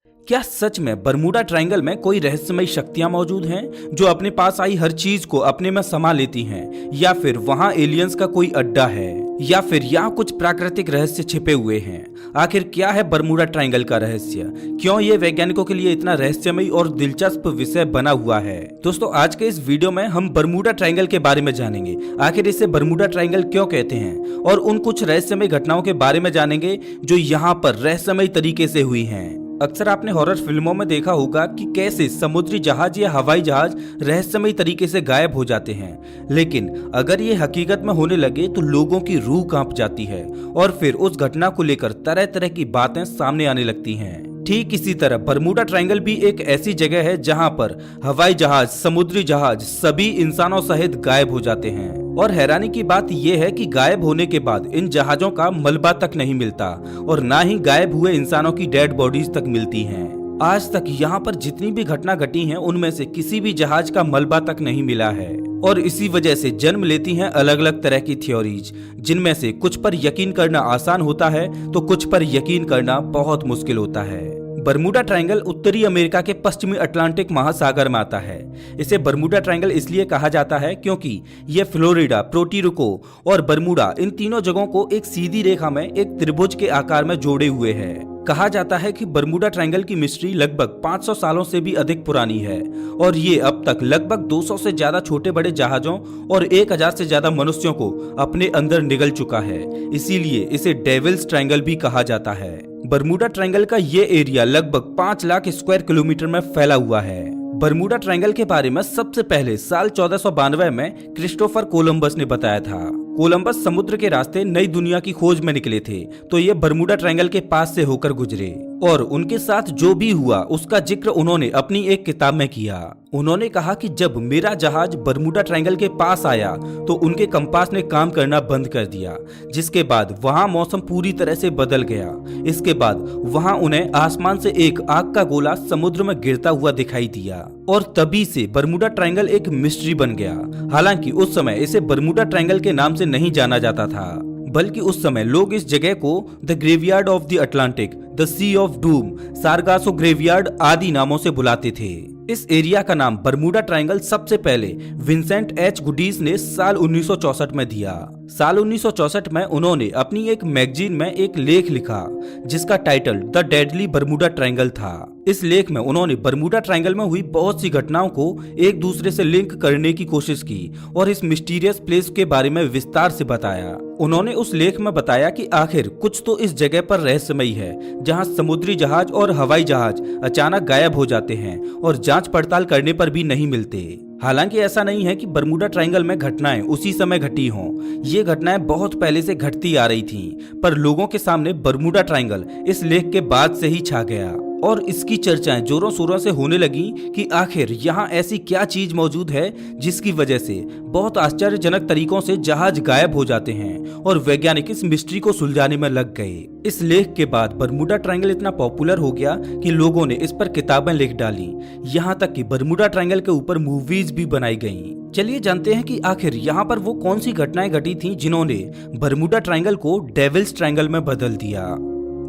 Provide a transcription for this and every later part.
क्या सच में Bermuda triangle में कोई रहस्यमयी शक्तियां मौजूद हैं जो अपने पास आई हर चीज को अपने में समा लेती हैं, या फिर वहां एलियंस का कोई अड्डा है, या फिर यहाँ कुछ प्राकृतिक रहस्य छिपे हुए हैं? आखिर क्या है बरमूडा ट्रायंगल का रहस्य? क्यों ये वैज्ञानिकों के लिए इतना रहस्यमयी और दिलचस्प विषय बना हुआ है? दोस्तों, आज के इस वीडियो में हम बरमूडा ट्रायंगल के बारे में जानेंगे। आखिर इसे बरमूडा ट्रायंगल क्यों कहते हैं, और उन कुछ रहस्यमयी घटनाओं के बारे में जानेंगे जो यहाँ पर रहस्यमयी तरीके से हुई हैं। अक्सर आपने हॉरर फिल्मों में देखा होगा कि कैसे समुद्री जहाज या हवाई जहाज रहस्यमयी तरीके से गायब हो जाते हैं, लेकिन अगर ये हकीकत में होने लगे तो लोगों की रूह कांप जाती है और फिर उस घटना को लेकर तरह तरह की बातें सामने आने लगती हैं। ठीक इसी तरह बरमूडा ट्रायंगल भी एक ऐसी जगह है जहां पर हवाई जहाज, समुद्री जहाज सभी इंसानों सहित गायब हो जाते हैं। और हैरानी की बात यह है कि गायब होने के बाद इन जहाजों का मलबा तक नहीं मिलता और ना ही गायब हुए इंसानों की डेड बॉडीज तक मिलती हैं। आज तक यहाँ पर जितनी भी घटना घटी हैं, उनमें से किसी भी जहाज का मलबा तक नहीं मिला है। और इसी वजह से जन्म लेती हैं अलग अलग तरह की थ्योरीज, जिनमें से कुछ पर यकीन करना आसान होता है तो कुछ पर यकीन करना बहुत मुश्किल होता है। बरमूडा ट्रायंगल उत्तरी अमेरिका के पश्चिमी अटलांटिक महासागर में आता है। इसे बरमूडा ट्रायंगल इसलिए कहा जाता है क्योंकि ये फ्लोरिडा, पोर्टोरिको और बरमूडा, इन तीनों जगहों को एक सीधी रेखा में एक त्रिभुज के आकार में जोड़े हुए है। कहा जाता है कि बरमूडा ट्रायंगल की मिस्ट्री लगभग 500 सालों से भी अधिक पुरानी है और ये अब तक लगभग 200 से ज्यादा छोटे बड़े जहाजों और 1000 से ज्यादा मनुष्यों को अपने अंदर निगल चुका है। इसीलिए इसे डेविल्स ट्रायंगल भी कहा जाता है। बरमूडा ट्रायंगल का ये एरिया लगभग 5 लाख स्क्वायर किलोमीटर में फैला हुआ है। बरमूडा ट्रायंगल के बारे में सबसे पहले साल 1492 में क्रिस्टोफर कोलंबस ने बताया था। कोलंबस समुद्र के रास्ते नई दुनिया की खोज में निकले थे, तो ये बरमूडा ट्रायंगल के पास से होकर गुजरे और उनके साथ जो भी हुआ उसका जिक्र उन्होंने अपनी एक किताब में किया। उन्होंने कहा कि जब मेरा जहाज बरमूडा ट्रायंगल के पास आया तो उनके कंपास ने काम करना बंद कर दिया, जिसके बाद वहां मौसम पूरी तरह से बदल गया। इसके बाद वहां उन्हें आसमान से एक आग का गोला समुद्र में गिरता हुआ दिखाई दिया और तभी से बरमूडा ट्रायंगल एक मिस्ट्री बन गया। हालांकि उस समय इसे बरमूडा ट्रायंगल के नाम से नहीं जाना जाता था, बल्कि उस समय लोग इस जगह को the graveyard of the Atlantic, the sea of doom, Sargasso graveyard आदि नामों से बुलाते थे। इस एरिया का नाम बरमूडा ट्रायंगल सबसे पहले विंसेंट एच गुडीज ने साल 1964 में दिया। साल 1964 में उन्होंने अपनी एक मैगजीन में एक लेख लिखा जिसका title the deadly Bermuda triangle था। इस लेख में उन्होंने बरमूडा ट्रायंगल में हुई बहुत सी घटनाओं को एक दूसरे से लिंक करने की कोशिश की और इस मिस्टीरियस प्लेस के बारे में विस्तार से बताया। उन्होंने उस लेख में बताया कि आखिर कुछ तो इस जगह पर रहस्यमयी है जहां समुद्री जहाज और हवाई जहाज अचानक गायब हो जाते हैं और जांच पड़ताल करने पर भी नहीं मिलते। हालांकि ऐसा नहीं है कि बरमूडा ट्रायंगल में घटनाएं उसी समय घटी हों। ये घटनाएं बहुत पहले से घटती आ रही थीं, पर लोगों के सामने बरमूडा ट्रायंगल इस लेख के बाद से ही छा गया और इसकी चर्चाएं जोरों शोरों से होने लगी कि आखिर यहाँ ऐसी क्या चीज मौजूद है जिसकी वजह से बहुत आश्चर्यजनक तरीकों से जहाज गायब हो जाते हैं और वैज्ञानिक इस मिस्ट्री को सुलझाने में लग गए। इस लेख के बाद बरमूडा ट्रायंगल इतना पॉपुलर हो गया कि लोगों ने इस पर किताबें लिख डाली, यहाँ तक कि बरमूडा ट्रायंगल के ऊपर मूवीज भी बनाई गईं। चलिए जानते हैं कि आखिर यहाँ पर वो कौन सी घटनाएं घटी थीं जिन्होंने बरमूडा ट्रायंगल को डेविल्स ट्रायंगल में बदल दिया।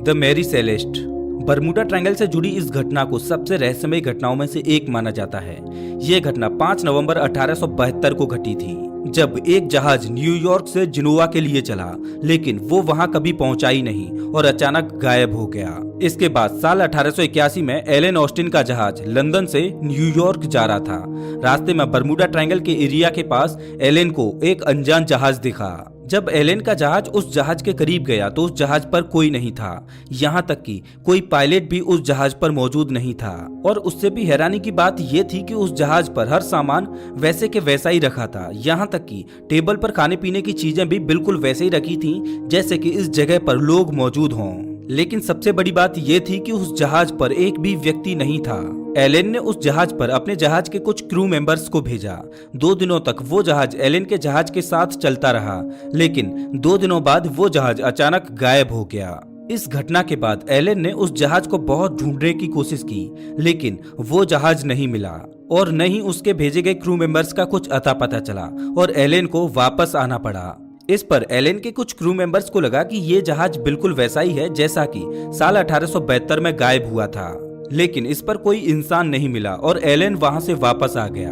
The Mary Celeste Bermuda Triangle से जुड़ी इस घटना को सबसे रहस्यमयी घटनाओं में से एक माना जाता है। यह घटना 5 नवंबर 1872 को घटी थी, जब एक जहाज न्यूयॉर्क से जिनोवा के लिए चला, लेकिन वो वहां कभी पहुंचा ही नहीं और अचानक गायब हो गया। इसके बाद साल 1881 में एलन ऑस्टिन का जहाज लंदन से न्यूयॉर्क जा रहा था। रास्ते में बरमूडा ट्रायंगल के एरिया के पास एलन को एक अनजान जहाज दिखा। जब एलन का जहाज उस जहाज के करीब गया तो उस जहाज पर कोई नहीं था, यहाँ तक कि कोई पायलट भी उस जहाज पर मौजूद नहीं था। और उससे भी हैरानी की बात यह थी कि उस जहाज पर हर सामान वैसे के वैसा ही रखा था, यहाँ तक कि टेबल पर खाने पीने की चीजें भी बिल्कुल वैसे ही रखी थीं जैसे कि इस जगह पर लोग मौजूद हों। लेकिन सबसे बड़ी बात यह थी कि उस जहाज पर एक भी व्यक्ति नहीं था। एलन ने उस जहाज पर अपने जहाज के कुछ क्रू मेंबर्स को भेजा। 2 दिनों तक वो जहाज एलन के जहाज के साथ चलता रहा, लेकिन 2 दिनों बाद वो जहाज अचानक गायब हो गया। इस घटना के बाद एलन ने उस जहाज को बहुत ढूंढने की कोशिश की, लेकिन वो जहाज नहीं मिला और न ही उसके भेजे गए क्रू मेंबर्स का कुछ अता पता चला और एलन को वापस आना पड़ा। इस पर एलन के कुछ क्रू मेंबर्स को लगा कि ये जहाज बिल्कुल वैसा ही है जैसा कि साल 1872 में गायब हुआ था। लेकिन इस पर कोई इंसान नहीं मिला और एलन वहां से वापस आ गया।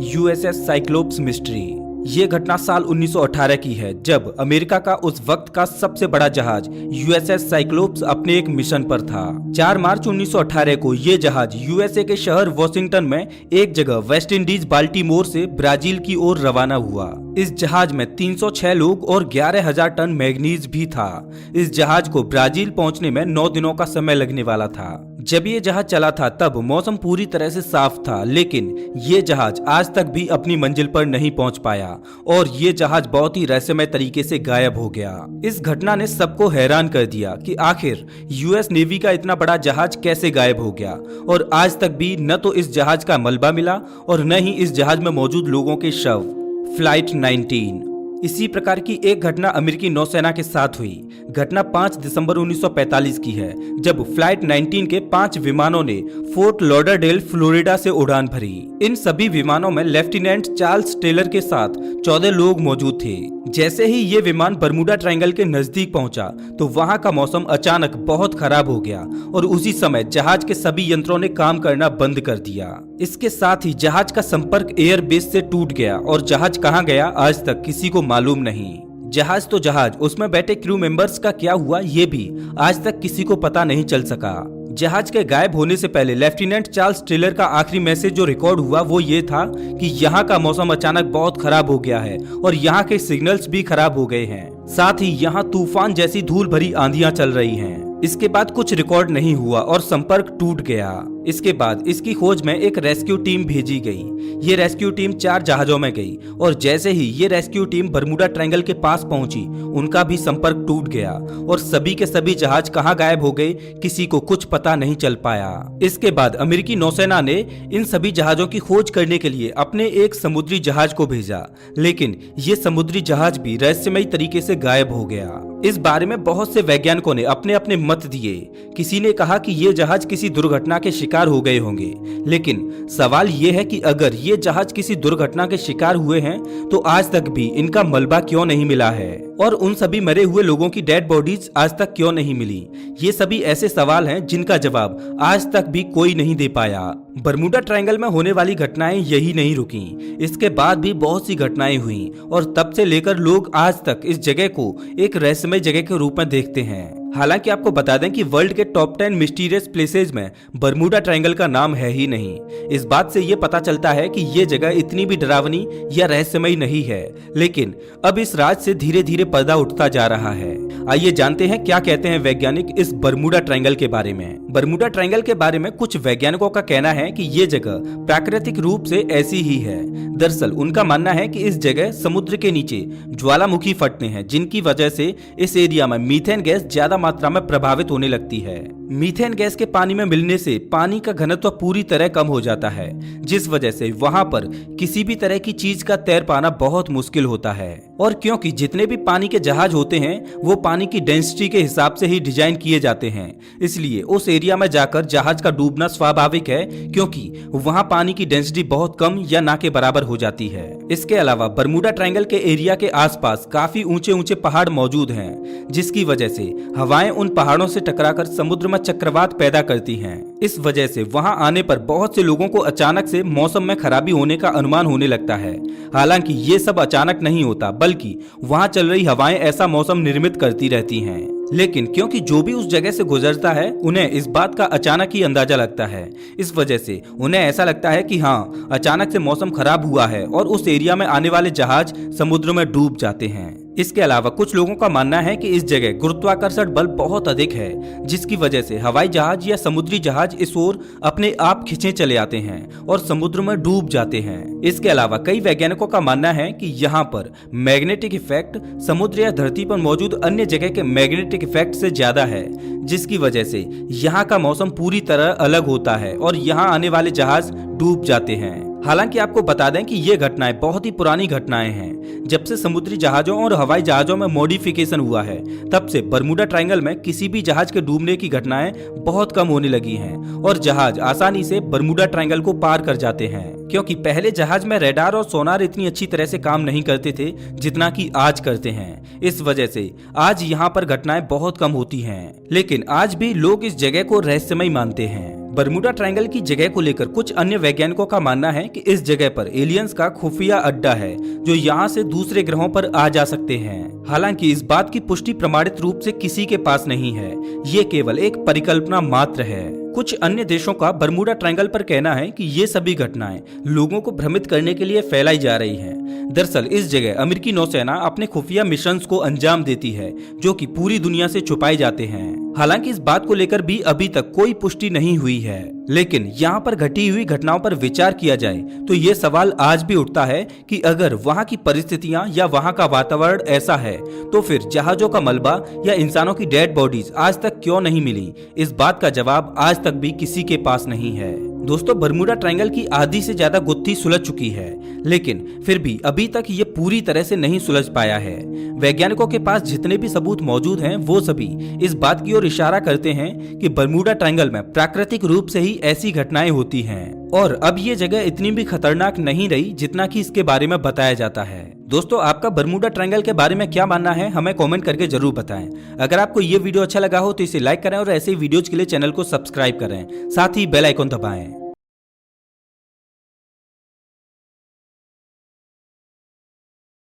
USS cyclops mystery. ये घटना साल 1918 की है, जब अमेरिका का उस वक्त का सबसे बड़ा जहाज यूएसएस साइक्लोप्स अपने एक मिशन पर था। 4 मार्च 1918 को ये जहाज यूएसए के शहर वॉशिंगटन में एक जगह वेस्ट इंडीज बाल्टीमोर से ब्राजील की ओर रवाना हुआ। इस जहाज में 306 लोग और 11,000 टन मैग्नीज भी था। इस जहाज को ब्राजील पहुंचने में 9 दिनों का समय लगने वाला था। जब ये जहाज चला था तब मौसम पूरी तरह से साफ था, लेकिन ये जहाज आज तक भी अपनी मंजिल पर नहीं पहुंच पाया और ये जहाज बहुत ही रहस्यमय तरीके से गायब हो गया। इस घटना ने सबको हैरान कर दिया कि आखिर यूएस नेवी का इतना बड़ा जहाज कैसे गायब हो गया और आज तक भी न तो इस जहाज का मलबा मिला और न ही इस जहाज में मौजूद लोगों के शव। फ्लाइट 19। इसी प्रकार की एक घटना अमेरिकी नौसेना के साथ हुई। घटना 5 दिसंबर 1945 की है, जब फ्लाइट 19 के 5 विमानों ने फोर्ट लॉडरडेल फ्लोरिडा से उड़ान भरी। इन सभी विमानों में लेफ्टिनेंट चार्ल्स टेलर के साथ 14 लोग मौजूद थे। जैसे ही ये विमान बरमूडा ट्रायंगल के नजदीक पहुंचा तो वहां का मौसम अचानक बहुत खराब हो गया और उसी समय जहाज के सभी यंत्रों ने काम करना बंद कर दिया। इसके साथ ही जहाज का संपर्क एयरबेस से टूट गया और जहाज कहां गया आज तक किसी को मालूम नहीं। जहाज तो जहाज, उसमें बैठे क्रू मेंबर्स का क्या हुआ ये भी आज तक किसी को पता नहीं चल सका। जहाज के गायब होने से पहले लेफ्टिनेंट चार्ल्स टेलर का आखिरी मैसेज जो रिकॉर्ड हुआ वो ये था कि यहाँ का मौसम अचानक बहुत खराब हो गया है और यहाँ के सिग्नल्स भी खराब हो गए हैं। साथ ही यहाँ तूफान जैसी धूल भरी आंधियां चल रही हैं। इसके बाद कुछ रिकॉर्ड नहीं हुआ और संपर्क टूट गया। इसके बाद इसकी खोज में एक रेस्क्यू टीम भेजी गई। ये रेस्क्यू टीम 4 जहाजों में गई और जैसे ही ये रेस्क्यू टीम बरमूडा ट्रायंगल के पास पहुंची उनका भी संपर्क टूट गया और सभी के सभी जहाज कहां गायब हो गए किसी को कुछ पता नहीं चल पाया। इसके बाद अमेरिकी नौसेना ने इन सभी जहाजों की खोज करने के लिए अपने एक समुद्री जहाज को भेजा, लेकिन ये समुद्री जहाज भी रहस्यमयी तरीके से गायब हो गया। इस बारे में बहुत से वैज्ञानिकों ने अपने अपने मत दिए। किसी ने कहा कि ये जहाज किसी दुर्घटना के शिकार हो गए होंगे, लेकिन सवाल ये है कि अगर ये जहाज किसी दुर्घटना के शिकार हुए हैं तो आज तक भी इनका मलबा क्यों नहीं मिला है और उन सभी मरे हुए लोगों की डेड बॉडीज आज तक क्यों नहीं मिली। ये सभी ऐसे सवाल हैं जिनका जवाब आज तक भी कोई नहीं दे पाया। बरमूडा ट्रायंगल में होने वाली घटनाएं यही नहीं रुकी, इसके बाद भी बहुत सी घटनाएं हुई और तब से लेकर लोग आज तक इस जगह को एक रहस्यमय जगह के रूप में देखते हैं। हालांकि आपको बता दें कि वर्ल्ड के टॉप 10 मिस्टीरियस प्लेसेज में बरमूडा ट्रायंगल का नाम है ही नहीं। इस बात से ये पता चलता है कि ये जगह इतनी भी डरावनी या रहस्यमयी नहीं है, लेकिन अब इस राज से धीरे धीरे पर्दा उठता जा रहा है। आइए जानते हैं क्या कहते हैं वैज्ञानिक इस बरमूडा ट्रायंगल के बारे में। बरमूडा ट्रायंगल के बारे में कुछ वैज्ञानिकों का कहना है कि ये जगह प्राकृतिक रूप से ऐसी ही है। दरअसल उनका मानना है कि इस जगह समुद्र के नीचे ज्वालामुखी फटते हैं, जिनकी वजह से इस एरिया में मीथेन गैस ज्यादा मात्रा में प्रभावित होने लगती है। मीथेन गैस के पानी में मिलने से पानी का घनत्व पूरी तरह कम हो जाता है, जिस वजह से वहां पर किसी भी तरह की चीज का तैर पाना बहुत मुश्किल होता है। और क्योंकि जितने भी पानी के जहाज होते हैं वो पानी की डेंसिटी के हिसाब से ही डिजाइन किए जाते हैं, इसलिए उस एरिया में जाकर जहाज का डूबना स्वाभाविक है, क्योंकि वहां पानी की डेंसिटी बहुत कम या ना के बराबर हो जाती है। इसके अलावा बरमूडा ट्रायंगल के एरिया के आसपास काफी ऊंचे ऊंचे पहाड़ मौजूद हैं, जिसकी वजह से हवाएं उन पहाड़ों से टकराकर समुद्र में चक्रवात पैदा करती हैं। इस वजह से वहां आने पर बहुत से लोगों को अचानक से मौसम में खराबी होने का अनुमान होने लगता है। हालांकि ये सब अचानक नहीं होता, बल्कि वहां चल रही हवाएं ऐसा मौसम निर्मित करती रहती हैं। लेकिन क्योंकि जो भी उस जगह से गुजरता है उन्हें इस बात का अचानक ही अंदाजा लगता है, इस वजह से उन्हें ऐसा लगता है कि हाँ, अचानक से मौसम खराब हुआ है और उस एरिया में आने वाले जहाज समुद्र में डूब जाते हैं। इसके अलावा कुछ लोगों का मानना है कि इस जगह गुरुत्वाकर्षण बल बहुत अधिक है, जिसकी वजह से हवाई जहाज या समुद्री जहाज इस ओर अपने आप खिंचे चले आते हैं और समुद्र में डूब जाते हैं। इसके अलावा कई वैज्ञानिकों का मानना है कि यहाँ पर मैग्नेटिक इफेक्ट समुद्र या धरती पर मौजूद अन्य जगह के मैग्नेटिक इफेक्ट से ज्यादा है, जिसकी वजह से यहाँ का मौसम पूरी तरह अलग होता है और यहाँ आने वाले जहाज डूब जाते हैं। हालांकि आपको बता दें कि ये घटनाएं बहुत ही पुरानी घटनाएं हैं। जब से समुद्री जहाजों और हवाई जहाजों में मॉडिफिकेशन हुआ है, तब से बरमूडा ट्रायंगल में किसी भी जहाज के डूबने की घटनाएं बहुत कम होने लगी हैं और जहाज आसानी से बरमूडा ट्रायंगल को पार कर जाते हैं। क्योंकि पहले जहाज में रडार और सोनार इतनी अच्छी तरह से काम नहीं करते थे जितना कि आज करते हैं। इस वजह से आज यहाँ पर घटनाएं बहुत कम होती हैं, लेकिन आज भी लोग इस जगह को रहस्यमय मानते हैं। बर्मुडा ट्रायंगल की जगह को लेकर कुछ अन्य वैज्ञानिकों का मानना है कि इस जगह पर एलियंस का खुफिया अड्डा है जो यहाँ से दूसरे ग्रहों पर आ जा सकते हैं। हालांकि इस बात की पुष्टि प्रमाणित रूप से किसी के पास नहीं है, ये केवल एक परिकल्पना मात्र है। कुछ अन्य देशों का बर्मुडा ट्रायंगल पर कहना है कि ये सभी घटनाएं लोगों को भ्रमित करने के लिए फैलाई जा रही हैं। दरअसल इस जगह अमेरिकी नौसेना अपने खुफिया मिशंस को अंजाम देती है जो कि पूरी दुनिया से छुपाए जाते हैं। हालांकि इस बात को लेकर भी अभी तक कोई पुष्टि नहीं हुई है, लेकिन यहाँ पर घटी हुई घटनाओं पर विचार किया जाए तो ये सवाल आज भी उठता है कि अगर वहाँ की परिस्थितियाँ या वहाँ का वातावरण ऐसा है तो फिर जहाजों का मलबा या इंसानों की डेड बॉडीज आज तक क्यों नहीं मिली। इस बात का जवाब आज तक भी किसी के पास नहीं है। दोस्तों, बर्मुडा ट्रायंगल की आधी से ज्यादा गुत्थी सुलझ चुकी है, लेकिन फिर भी अभी तक ये पूरी तरह से नहीं सुलझ पाया है। वैज्ञानिकों के पास जितने भी सबूत मौजूद हैं वो सभी इस बात की ओर इशारा करते हैं कि बर्मुडा ट्रायंगल में प्राकृतिक रूप से ही ऐसी घटनाएं होती हैं और अब ये जगह इतनी भी खतरनाक नहीं रही जितना कि इसके बारे में बताया जाता है। दोस्तों, आपका बर्मुडा ट्रायंगल के बारे में क्या मानना है हमें कमेंट करके जरूर बताएं। अगर आपको ये वीडियो अच्छा लगा हो तो इसे लाइक करें और ऐसे ही वीडियोज के लिए चैनल को सब्सक्राइब करें, साथ ही बेल आइकन दबाएं।